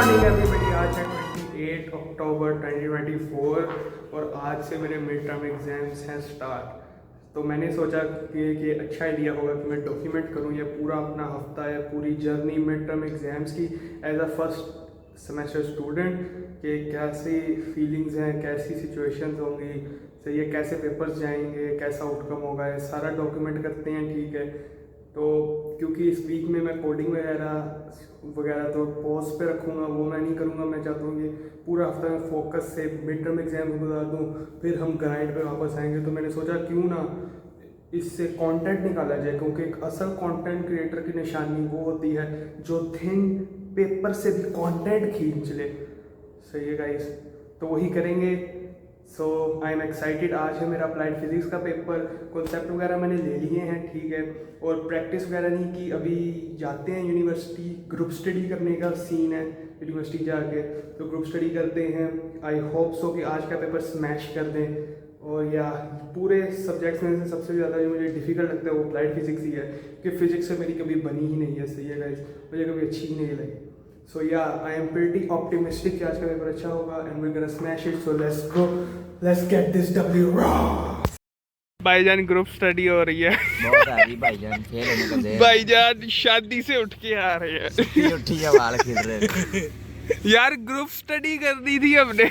Morning everybody. आज है 28 अक्टूबर 2024 और आज से मेरे मिड टर्म एग्जाम्स हैं स्टार्ट। तो मैंने सोचा कि अच्छा आइडिया होगा कि मैं डॉक्यूमेंट करूँ ये पूरा अपना हफ्ता या पूरी जर्नी मिड टर्म एग्जाम्स की as a first semester student कि कैसी फीलिंग्स हैं, कैसी सिचुएशंस होंगी, सही है, कैसे पेपर्स जाएंगे, कैसा आउटकम होगा, ये सारा डॉक्यूमेंट करते हैं। ठीक है, तो क्योंकि इस वीक में मैं कोडिंग वगैरह तो पॉज पे रखूँगा, वो मैं नहीं करूँगा। मैं चाहता हूँ कि पूरा हफ्ता में फोकस से मिड टर्म एग्जाम गुजार दूँ, फिर हम ग्राइंड पे वापस आएंगे। तो मैंने सोचा क्यों ना इससे कंटेंट निकाला जाए, क्योंकि एक असल कंटेंट क्रिएटर की निशानी वो होती है जो थिंक पेपर से भी कंटेंट खींच ले। सही है गाइस, तो वही करेंगे। सो आई एम एक्साइटेड। आज है मेरा अप्लाइड फिजिक्स का पेपर। कॉन्सेप्ट वगैरह मैंने ले लिए हैं, ठीक है, और प्रैक्टिस वगैरह नहीं की। अभी जाते हैं यूनिवर्सिटी, ग्रुप स्टडी करने का सीन है यूनिवर्सिटी जाके, तो ग्रुप स्टडी करते हैं। आई होप सो कि आज का पेपर स्मैश कर दें। और या पूरे सब्जेक्ट्स में से सबसे ज़्यादा जो मुझे डिफिकल्ट लगता है वो अप्लाइड फिजिक्स ही है, कि फिजिक्स से मेरी कभी बनी ही नहीं है। सही है गाइस, मुझे कभी अच्छी ही नहीं लगी। So yeah, I am pretty optimistic कि आज का पेपर अच्छा होगा and we're gonna smash it. So let's go, let's get this W raw. भाईजान ग्रुप स्टडी हो रही है। बहुत आ रही भाईजान, खेल होने का दे। भाईजान शादी से उठ के आ रहे हैं। उठी है, बाल खिल रहे। यार ग्रुप स्टडी करनी थी हमने।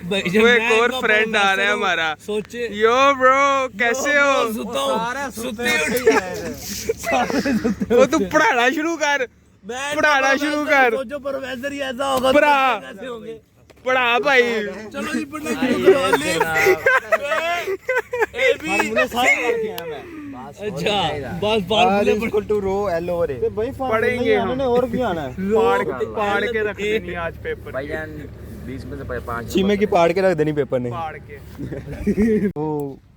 वो एक और फ्रेंड आ रहा है हमारा। सोचे यो ब्रो कैसे हो? वो तू पढ़ाना शुरू कर, पढ़ाना शुरू कर। सोचो प्रोफेसर ही ऐसा होगा तो पढ़ा। कैसे होंगे? पढ़ा भाई। चलो जी पढ़ना शुरू करो। ए बी अच्छा बस फार्मूले equal to rho L over A. पढ़ेंगे हम। और भी आना है। पाड़ के रख देनी आज पेपर। भाईजान 20 में से 5 चीमे की पाड़ के रख देनी पेपर ने। पाड़ के वो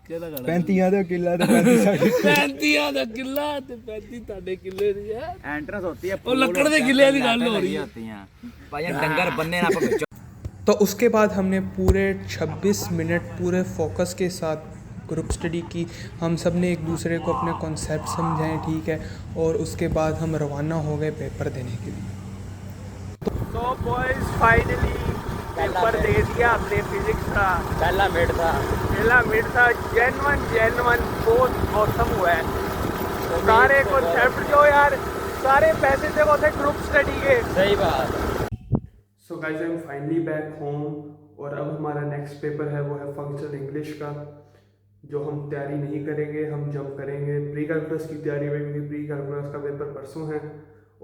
35 ਦਾ ਕਿੱਲਾ ਤੇ 35 ਸਾਡੇ 35 ਦਾ ਕਿੱਲਾ ਤੇ 35 ਤੁਹਾਡੇ ਕਿੱਲੇ ਦੀ ਹੈ। एंट्रेंस होती है, ਉਹ ਲੱਕੜ ਦੇ ਕਿੱਲੇ ਦੀ ਗੱਲ ਹੋ ਰਹੀ ਹੈ। होती हैं भाईजान, डंगर बनने ना पड़े। तो उसके बाद हमने पूरे 26 मिनट पूरे फोकस के साथ ग्रुप स्टडी की। हम सब ने एक दूसरे को अपने कॉन्सेप्ट समझाएं, ठीक है, और उसके बाद हम रवाना हो गए पेपर देने के लिए। तो बॉयज फाइनली पेपर दे दिया हमने फिजिक्स का। पहला मिड था, जेन्युइन बहुत औसम हुआ है। सारे कॉन्सेप्ट जो यार सारे पैसे थे वो थे ग्रुप स्टडी के। सही बात। So guys I am finally back home और अब हमारा नेक्स्ट पेपर है वो है फंक्शनल इंग्लिश का, जो हम तैयारी नहीं करेंगे, हम जब करेंगे प्री कैलकुलस की तैयारी में, क्योंकि प्री कैलकुलस का पेपर परसों है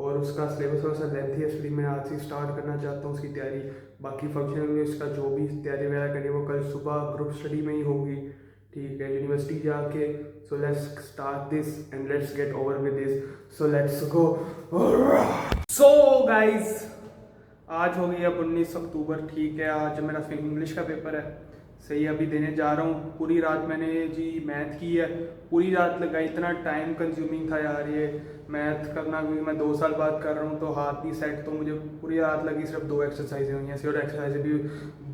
और उसका सिलेबस थोड़ा सा लेंथी है, इसलिए मैं आज से स्टार्ट करना चाहता हूँ उसकी तैयारी। बाकी फंक्शनल इंग्लिश का जो भी तैयारी वगैरह करनी वो कल सुबह ग्रुप स्टडी में ही होगी, ठीक है, यूनिवर्सिटी जाके। So let's start this and let's get over with this. So let's go. So guys आज हो गई अब 19 अक्टूबर, ठीक है। आज मेरा इंग्लिश का पेपर है, सही अभी देने जा रहा हूँ। पूरी रात मैंने जी मैथ की है, पूरी रात लगाई। इतना टाइम कंज्यूमिंग था यार ये मैथ करना, क्योंकि मैं 2 साल बाद कर रहा हूँ तो हाथ भी सेट, तो मुझे पूरी रात लगी। सिर्फ 2 एक्सरसाइजें हुई हैं, सिर्फ एक्सरसाइजें भी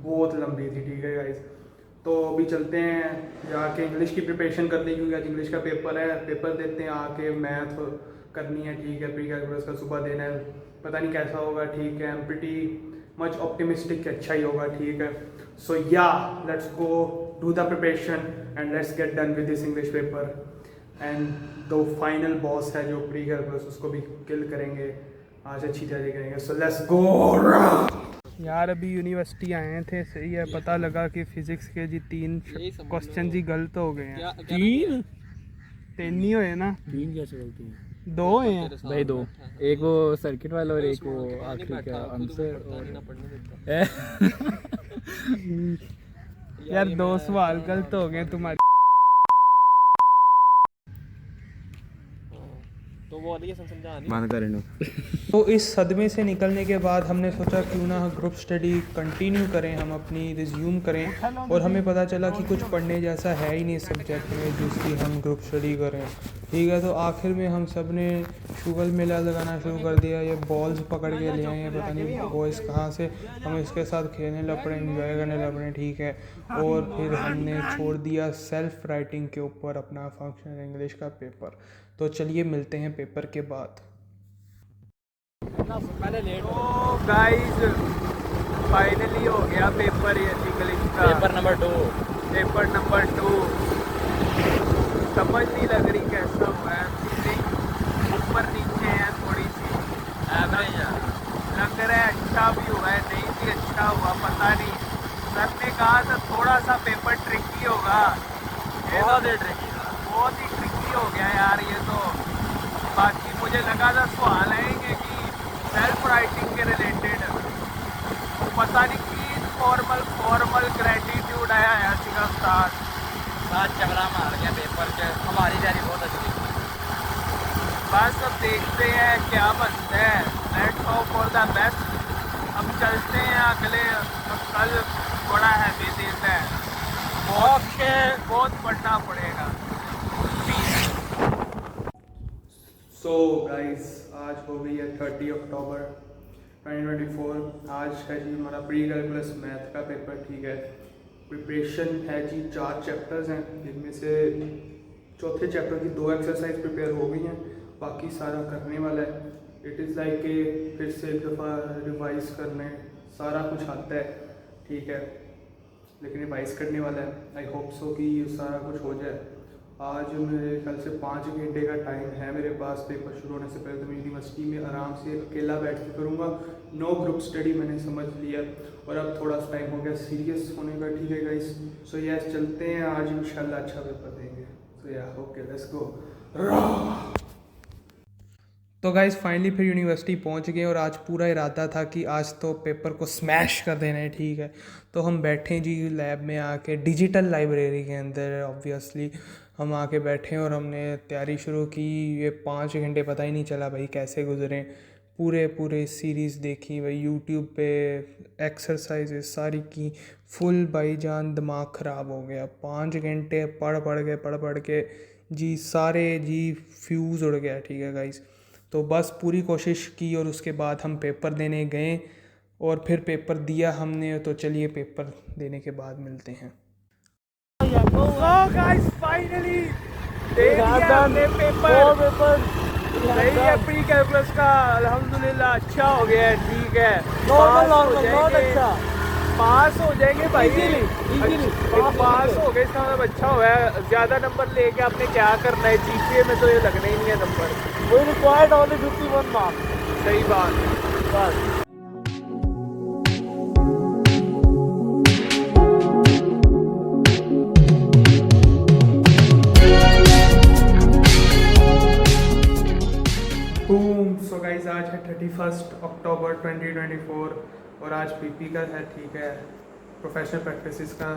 बहुत लंबी थी, ठीक है गाइस। तो अभी चलते हैं जाके इंग्लिश की प्रिपरेशन करते हैं, क्योंकि आज इंग्लिश का पेपर है। पेपर देते हैं आके, मैथ करनी है, ठीक है, प्री कैलकुलस का सुबह देना है, पता नहीं कैसा होगा, ठीक है। I am pretty much optimistic कि अच्छा ही होगा, ठीक है। सो या let's go do the preparation and let's get done with this English paper. And दो फाइनल बॉस है जो प्री कैलकुलस, उसको भी किल करेंगे आज, अच्छी तैयारी करेंगे। So let's go. यार अभी यूनिवर्सिटी आए थे, सही है, पता लगा कि फिजिक्स के जी 3 क्वेश्चन जी गलत हो गए हैं। 3 ही हुए ना? 3 कैसे बोलते हैं? 2 हैं भाई 2, एक वो सर्किट वाला और एक वो आखिरी का आंसर। यार 2 सवाल गलत हो गए तुम्हारे। तो वो वाली समझा नहीं। मान कर नो। तो इस सदमे से निकलने के बाद हमने सोचा क्यों ना ग्रुप स्टडी कंटिन्यू करें, हम अपनी रिज्यूम करें। और हमें पता चला कि कुछ पढ़ने जैसा है ही नहीं सब्जेक्ट में जिसकी हम ग्रुप स्टडी करें, ठीक है। तो आखिर में हम सब ने शुगल मेला लगाना शुरू कर दिया। ये बॉल्स पकड़ के ले आए हैं, पता नहीं बॉयज़ कहाँ से, हम इसके साथ खेलने लग पड़े, इंजॉय करने लग पड़े, ठीक है। और फिर हमने छोड़ दिया सेल्फ राइटिंग के ऊपर अपना फंक्शनल इंग्लिश का पेपर। तो चलिए मिलते हैं पेपर के बाद। पहले लेट तो गाइस फाइनली हो गया पेपर ये इंग्लिश का। पेपर नंबर 2 पेपर नंबर 2 समझ नहीं लग रही कैसा हुआ है, ऊपर नीचे है थोड़ी सी, एवरेज है। लग रहा है अच्छा भी हुआ है नहीं भी अच्छा हुआ पता नहीं। सर ने कहा था थोड़ा सा पेपर ट्रिकी होगा, बहुत ही tricky था। बहुत ही ट्रिकी हो गया यार ये तो। बाकी मुझे लगा था सवाल आएंगे कि सेल्फ राइटिंग के रिलेटेड, पता नहीं कि फॉर्मल ग्रेटिट्यूड आया है सीधा स्टार्ट। साथ चबरा मार गया पेपर के। हमारी तैयारी बहुत अच्छी थी। बस अब देखते हैं क्या बनता है, let's hope for the best. अब चलते हैं अगले, कल बड़ा हैवी दिन है, ओके बहुत पढ़ना पड़ेगा। सो गाइस आज हो गई है 30 अक्टूबर 2024। आज है जी हमारा प्री कैलकुलस मैथ का पेपर, ठीक है। प्रिपरेशन है जी 4 चैप्टर्स हैं, जिनमें से चौथे चैप्टर की 2 एक्सरसाइज प्रिपेयर हो गई हैं, बाकी सारा करने वाला है। इट इज़ लाइक के फिर से एक दफ़ा रिवाइज़ करने, सारा कुछ आता है, ठीक है, लेकिन रिवाइज़ करने वाला है। आई होप सो कि ये सारा कुछ हो जाए। आज मेरे ख्याल से 5 घंटे का टाइम है मेरे पास पेपर शुरू होने से पहले, तो मैं यूनिवर्सिटी में आराम से अकेला बैठ के करूँगा। नो ग्रुप स्टडी मैंने समझ लिया, और अब थोड़ा सा टाइम हो गया सीरियस होने का, ठीक है गाइस। सो यस चलते हैं, आज इंशाल्लाह अच्छा पेपर देंगे। सो या ओके लेट्स गो। तो गाइस फाइनली फिर यूनिवर्सिटी पहुंच गए, और आज पूरा इरादा था कि आज तो पेपर को स्मैश कर देना है, ठीक है। तो हम बैठे जी लैब में आके, डिजिटल लाइब्रेरी के अंदर ऑब्वियसली हम आके बैठे और हमने तैयारी शुरू की। ये 5 घंटे पता ही नहीं चला भाई कैसे गुजरे। पूरे सीरीज़ देखी भाई यूट्यूब पे, एक्सरसाइजेस सारी की, फुल भाईजान दिमाग ख़राब हो गया। 5 घंटे पढ़ के जी सारे जी फ्यूज़ उड़ गया, ठीक है गाइस। तो बस पूरी कोशिश की, और उसके बाद हम पेपर देने गए और फिर पेपर दिया हमने। तो चलिए पेपर देने के बाद मिलते हैं। गाइस फाइनली दे दिया हमने पेपर। सही है, प्री कैलकुलस का अल्हम्दुलिल्लाह अच्छा हो गया है, ठीक है। बहुत अच्छा पास हो जाएंगे भाई, इजीली पास हो गए, इसका मतलब अच्छा हुआ है। ज़्यादा नंबर लेके आपने क्या करना है, जीपीए में तो ये लगना ही नहीं है number. We required only 51 marks. सही बात बस। सो गाइस आज है 31 अक्टूबर 2024, और आज पीपी का है, ठीक है। प्रोफेशनल प्रैक्टिसेस का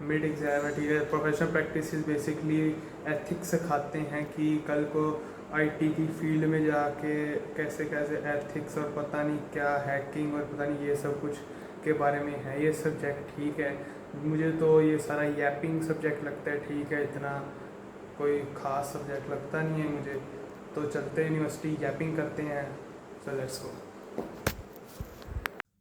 मिड एग्ज़ाम है, ठीक है। प्रोफेशनल प्रैक्टिसेस बेसिकली एथिक्स सिखाते हैं कि कल को आईटी की फील्ड में जाके कैसे एथिक्स और पता नहीं क्या हैकिंग और पता नहीं ये सब कुछ के बारे में है ये सब्जेक्ट, ठीक है। मुझे तो ये सारा यैपिंग सब्जेक्ट लगता है, ठीक है, इतना कोई ख़ास सब्जेक्ट लगता नहीं है मुझे। तो चलते हैं यूनिवर्सिटी, यैपिंग करते हैं। So let's go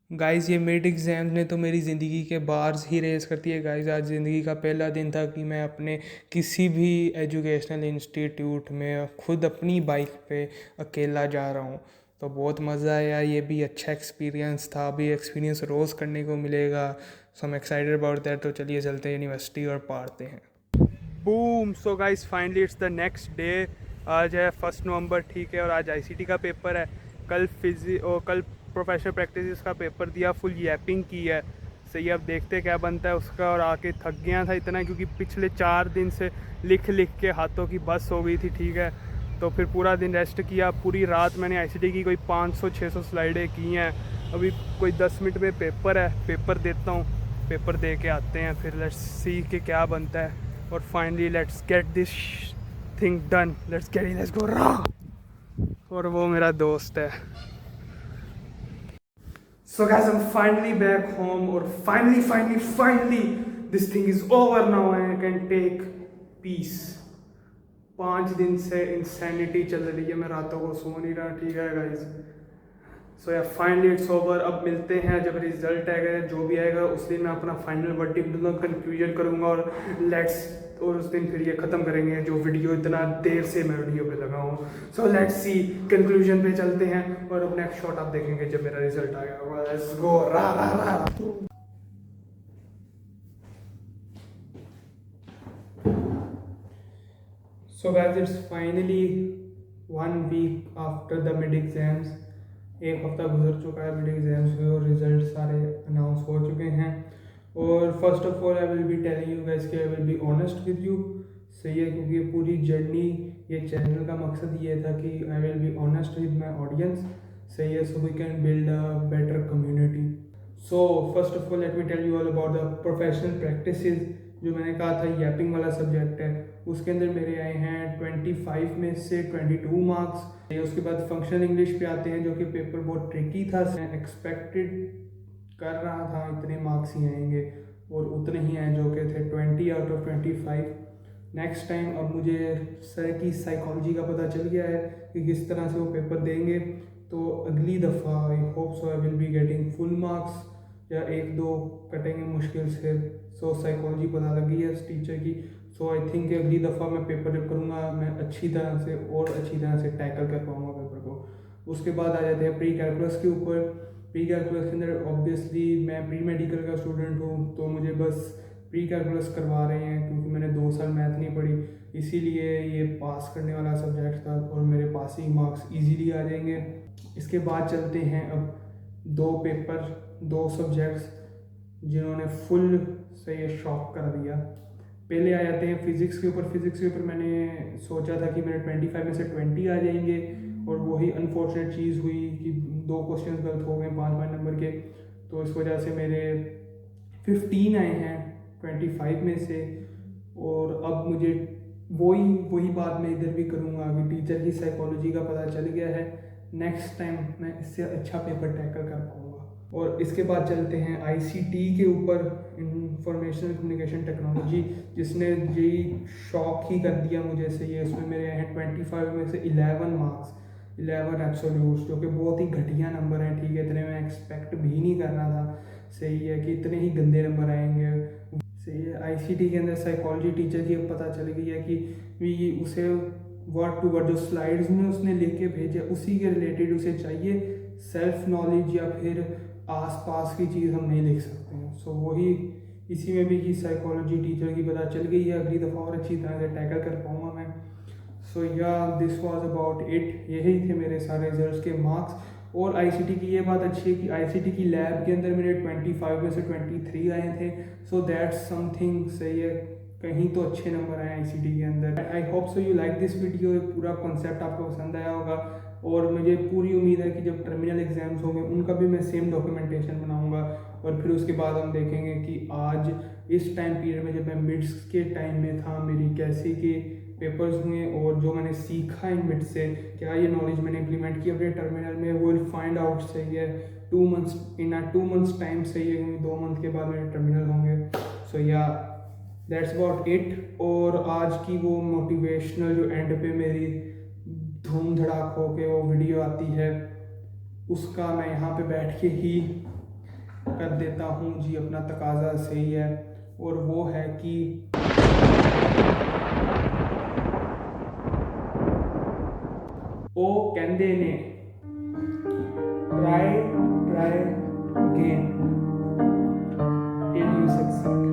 guys. ये मिड एग्ज़ाम ने तो मेरी ज़िंदगी के बार्स ही रेस करती है गाइज़। आज ज़िंदगी का पहला दिन था कि मैं अपने किसी भी एजुकेशनल इंस्टीट्यूट में खुद अपनी बाइक पे अकेला जा रहा हूँ, तो बहुत मज़ा आया। ये भी अच्छा एक्सपीरियंस था, अभी एक्सपीरियंस रोज़ करने को मिलेगा। So I am excited about that. तो चलिए चलते हैं यूनिवर्सिटी और पढ़ते हैं। Boom. So guys finally it's the next day. आज है 1 नवंबर, ठीक है, और आज आईसीटी का पेपर है। कल प्रोफेशनल प्रैक्टिस का पेपर दिया, फुल यैपिंग की है। सही, अब देखते क्या बनता है उसका। और आके थक गया था इतना, क्योंकि पिछले 4 दिन से लिख के हाथों की बस हो गई थी, ठीक है। तो फिर पूरा दिन रेस्ट किया, पूरी रात मैंने आईसीटी की कोई 500-600 स्लाइडें की हैं। अभी कोई 10 मिनट में पेपर है, पेपर देता हूँ, पेपर दे के आते हैं, फिर लेट्स सी के क्या बनता है। और finally let's get this thing done, let's go. और वो मेरा दोस्त है। So guys, I'm finally back home, और finally this thing is over now and I can take peace. 5 दिन से इंसैनिटी चल रही है, मैं रातों को सो नहीं रहा, ठीक है गाइज। सो या फाइनली इट्स ओवर। अब मिलते हैं जब रिजल्ट आएगा, जो भी आएगा उस दिन मैं अपना फाइनल वर्डिक्ट दूंगा, कंक्लूजन करूंगा, और लेट्स और उस दिन फिर ये ख़त्म करेंगे जो वीडियो इतना देर से मैं वीडियो पे लगा हूँ। सो लेट्स सी, कंक्लूजन पे चलते हैं और अब नेक्स्ट शॉट आप देखेंगे जब मेरा रिजल्ट आ गया। Let's go, rah rah rah. So guys, it's finally 1 week after the mid exams. एक हफ्ता गुजर चुका है मिड एग्जाम्स हुए और रिजल्ट सारे अनाउंस हो चुके हैं। और first of all I will be telling you guys कि I will be honest with you, सही है, क्योंकि ये पूरी जर्नी, ये चैनल का मकसद ये था कि I will be honest with my audience, सही है, so we can build a better community. So first of all let me tell you all about the professional practices. जो मैंने कहा था यैपिंग वाला सब्जेक्ट है, उसके अंदर मेरे आए हैं 25 में से 22 मार्क्स। उसके बाद फंक्शनल इंग्लिश पे आते हैं जो कि पेपर बहुत ट्रिकी था, एक्सपेक्टेड कर रहा था इतने मार्क्स ही आएंगे और उतने ही आए जो कि थे 20 आउट ऑफ 25। नेक्स्ट टाइम अब मुझे सर की साइकोलॉजी का पता चल गया है कि किस तरह से वो पेपर देंगे, तो अगली दफ़ा I hope so I will be getting full marks या 1-2 कटेंगे मुश्किल से। सो साइकोलॉजी पता लगी है इस टीचर की। सो आई थिंक अगली दफ़ा मैं पेपर जब करूँगा मैं अच्छी तरह से और अच्छी तरह से टैकल कर पाऊँगा पेपर को। उसके बाद आ जाते हैं प्री कैलकुलस के ऊपर। प्री कैलकुलस के अंदर ऑब्वियसली मैं प्री मेडिकल का स्टूडेंट हूँ, तो मुझे बस प्री कैलकुलस करवा रहे हैं क्योंकि मैंने 2 साल मैथ नहीं पढ़ी, इसीलिए ये पास करने वाला सब्जेक्ट था और मेरे पासिंग मार्क्स ईजीली आ जाएंगे। इसके बाद चलते हैं अब 2 पेपर, 2 सब्जेक्ट्स जिन्होंने फुल से ये शॉक कर दिया। पहले आ जाते हैं फिज़िक्स के ऊपर। फिज़िक्स के ऊपर मैंने सोचा था कि मेरे 25 में से 20 आ जाएंगे और वही अनफॉर्चुनेट चीज़ हुई कि 2 क्वेश्चन गलत हो गए 5-5 नंबर के, तो इस वजह से मेरे 15 आए हैं 25 में से। और अब मुझे वही बात मैं इधर भी करूँगा कि टीचर की साइकोलॉजी का पता चल गया है, नेक्स्ट टाइम मैं इससे अच्छा पेपर टैकल कर पाऊँगा। और इसके बाद चलते हैं ICT के ऊपर, इंफॉर्मेशन कम्युनिकेशन टेक्नोलॉजी, जिसने यही शॉक ही कर दिया मुझे। सही है, उसमें मेरे हैं 25 में से 11 मार्क्स, 11 एब्सोल्यूट्स, जो कि बहुत ही घटिया नंबर हैं। ठीक है, इतने मैं एक्सपेक्ट भी नहीं कर रहा था, सही है, कि इतने ही गंदे नंबर आएंगे। सही है, ICT के अंदर साइकोलॉजी टीचर की अब पता चल गई है कि उसे वर्ड टू वर्ड जो स्लाइड्स में उसने लेके भेजे उसी के रिलेटेड उसे चाहिए, सेल्फ नॉलेज या फिर आसपास की चीज़ हम नहीं लिख सकते हैं। सो वही इसी में भी कि साइकोलॉजी टीचर की पता चल गई है, अगली दफ़ा और अच्छी तरह से टैकल कर पाऊँगा मैं। सो या दिस वाज अबाउट इट। यही थे मेरे सारे रिजल्ट्स के मार्क्स। और ICT की ये बात अच्छी है कि ICT की लैब के अंदर मेरे 25 में से 23 आए थे। सो दैट्स समथिंग, सही है, कहीं तो अच्छे नंबर आए ICT के अंदर। I hope so you like this video. पूरा कॉन्सेप्ट आपको पसंद आया होगा और मुझे पूरी उम्मीद है कि जब टर्मिनल एग्जाम्स होंगे उनका भी मैं सेम डॉक्यूमेंटेशन बनाऊंगा। और फिर उसके बाद हम देखेंगे कि आज इस टाइम पीरियड में जब मैं मिड्स के टाइम में था मेरी कैसे के पेपर्स हुए और जो मैंने सीखा इन मिड से, क्या ये नॉलेज मैंने इम्प्लीमेंट की अपने टर्मिनल में, वो विल फाइंड आउट। सही है, 2 मंथ्स टाइम, सही है, क्योंकि 2 मंथ के बाद मेरे टर्मिनल होंगे। सो या दैट्स अबाउट इट। और आज की वो मोटिवेशनल जो एंड पे मेरी धूम धड़ाक हो के वो वीडियो आती है, उसका मैं यहाँ पे बैठ के ही कर देता हूँ जी अपना तकाजा, सही है। और वो है कि ओ कहंदे ने try again till you succeed.